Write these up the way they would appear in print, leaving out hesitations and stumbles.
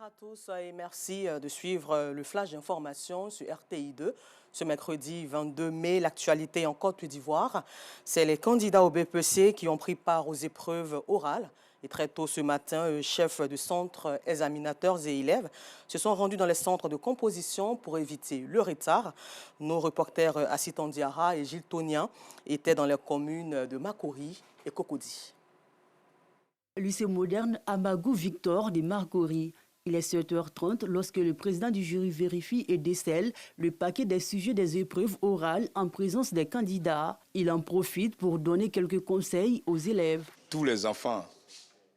à tous et merci de suivre le flash d'information sur RTI2. Ce mercredi 22 mai, l'actualité en Côte d'Ivoire, c'est les candidats au BPC qui ont pris part aux épreuves orales. Et très tôt ce matin, chefs de centres, examinateurs et élèves se sont rendus dans les centres de composition pour éviter le retard. Nos reporters Assitan Diarra et Gilles Tonien étaient dans les communes de Makori et Cocody. Lycée moderne Amagou Victor de Marcory. Il est 7h30 lorsque le président du jury vérifie et décèle le paquet des sujets des épreuves orales en présence des candidats. Il en profite pour donner quelques conseils aux élèves. Tous les enfants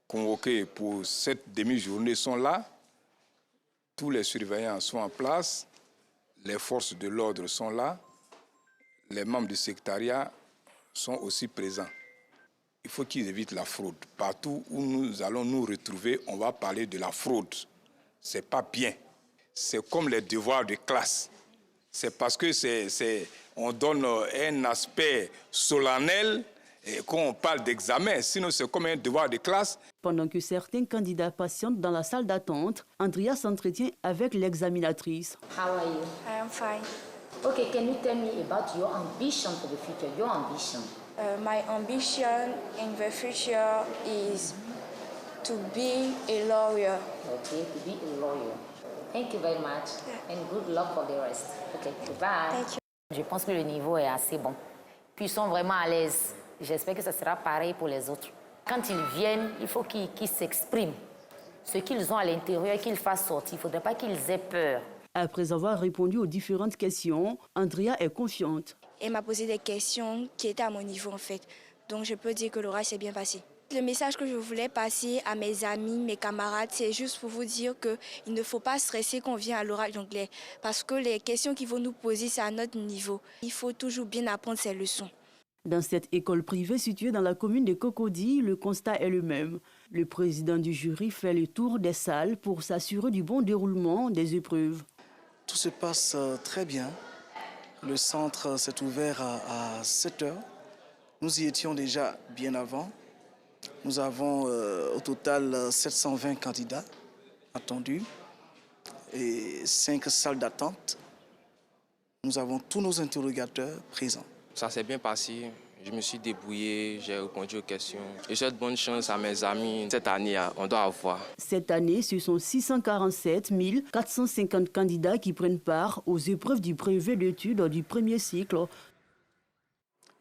convoqués pour cette demi-journée sont là. Tous les surveillants sont en place. Les forces de l'ordre sont là. Les membres du secrétariat sont aussi présents. Il faut qu'ils évitent la fraude. Partout où nous allons nous retrouver, on va parler de la fraude. Ce n'est pas bien. C'est comme les devoirs de classe. C'est parce que on donne un aspect solennel et qu'on parle d'examen. Sinon, c'est comme un devoir de classe. Pendant que certains candidats patientent dans la salle d'attente, Andrea s'entretient avec l'examinatrice. How are you? I am fine. Okay, can you tell me about your ambition for the future? Your ambition. My ambition in the future is to be a lawyer. Okay, to be a lawyer. Thank you very much and good luck for the rest. Okay, goodbye. Thank you. Je pense que le niveau est assez bon. Puis ils sont vraiment à l'aise. J'espère que ça sera pareil pour les autres. Quand ils viennent, il faut qu'ils s'expriment. Ce qu'ils ont à l'intérieur, qu'ils fassent sortir. Il ne faudrait pas qu'ils aient peur. Après avoir répondu aux différentes questions, Andrea est confiante. Elle m'a posé des questions qui étaient à mon niveau en fait. Donc je peux dire que l'oral s'est bien passé. Le message que je voulais passer à mes amis, mes camarades, c'est juste pour vous dire qu'il ne faut pas stresser quand on vient à l'oral d'anglais. Parce que les questions qu'ils vont nous poser, c'est à notre niveau. Il faut toujours bien apprendre ces leçons. Dans cette école privée située dans la commune de Cocody, le constat est le même. Le président du jury fait le tour des salles pour s'assurer du bon déroulement des épreuves. Tout se passe très bien. Le centre s'est ouvert à 7 h. Nous y étions déjà bien avant. Nous avons au total 720 candidats attendus et 5 salles d'attente. Nous avons tous nos interrogateurs présents. Ça s'est bien passé. Je me suis débrouillé, j'ai répondu aux questions. Je souhaite bonne chance à mes amis. Cette année, on doit avoir. Cette année, ce sont 647 450 candidats qui prennent part aux épreuves du brevet d'études du premier cycle.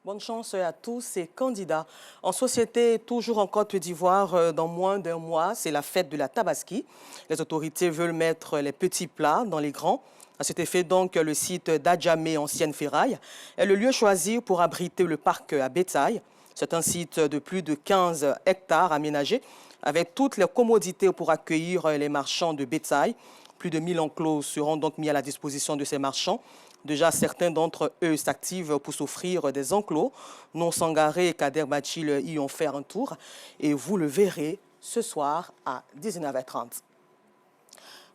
Bonne chance à tous ces candidats. En société, toujours en Côte d'Ivoire, dans moins d'un mois, c'est la fête de la Tabaski. Les autorités veulent mettre les petits plats dans les grands. À cet effet, donc, le site d'Adjamé, ancienne ferraille, est le lieu choisi pour abriter le parc à bétail. C'est un site de plus de 15 hectares aménagé avec toutes les commodités pour accueillir les marchands de bétail. Plus de 1000 enclos seront donc mis à la disposition de ces marchands. Déjà, certains d'entre eux s'activent pour s'offrir des enclos. Non Sangaré et Kader Bachil y ont fait un tour. Et vous le verrez ce soir à 19h30.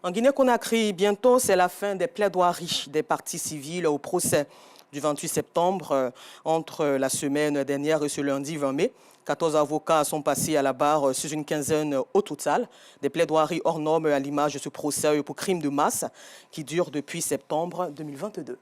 En Guinée-Conakry, bientôt, c'est la fin des plaidoiries des parties civiles au procès du 28 septembre entre la semaine dernière et ce lundi 20 mai. 14 avocats sont passés à la barre sur une quinzaine au total. Des plaidoiries hors normes à l'image de ce procès pour crime de masse qui dure depuis septembre 2022.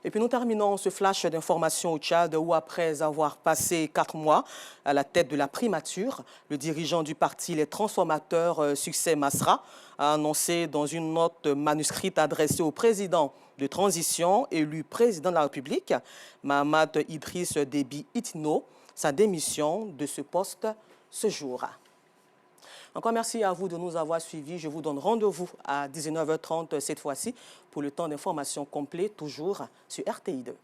Et puis nous terminons ce flash d'information au Tchad où après avoir passé 4 mois à la tête de la primature, le dirigeant du parti Les Transformateurs, Succès Masra, a annoncé dans une note manuscrite adressée au président de transition, élu président de la République, Mahamat Idriss Déby Itno, sa démission de ce poste ce jour. Encore merci à vous de nous avoir suivis. Je vous donne rendez-vous à 19h30 cette fois-ci pour le temps d'information complet, toujours sur RTI2.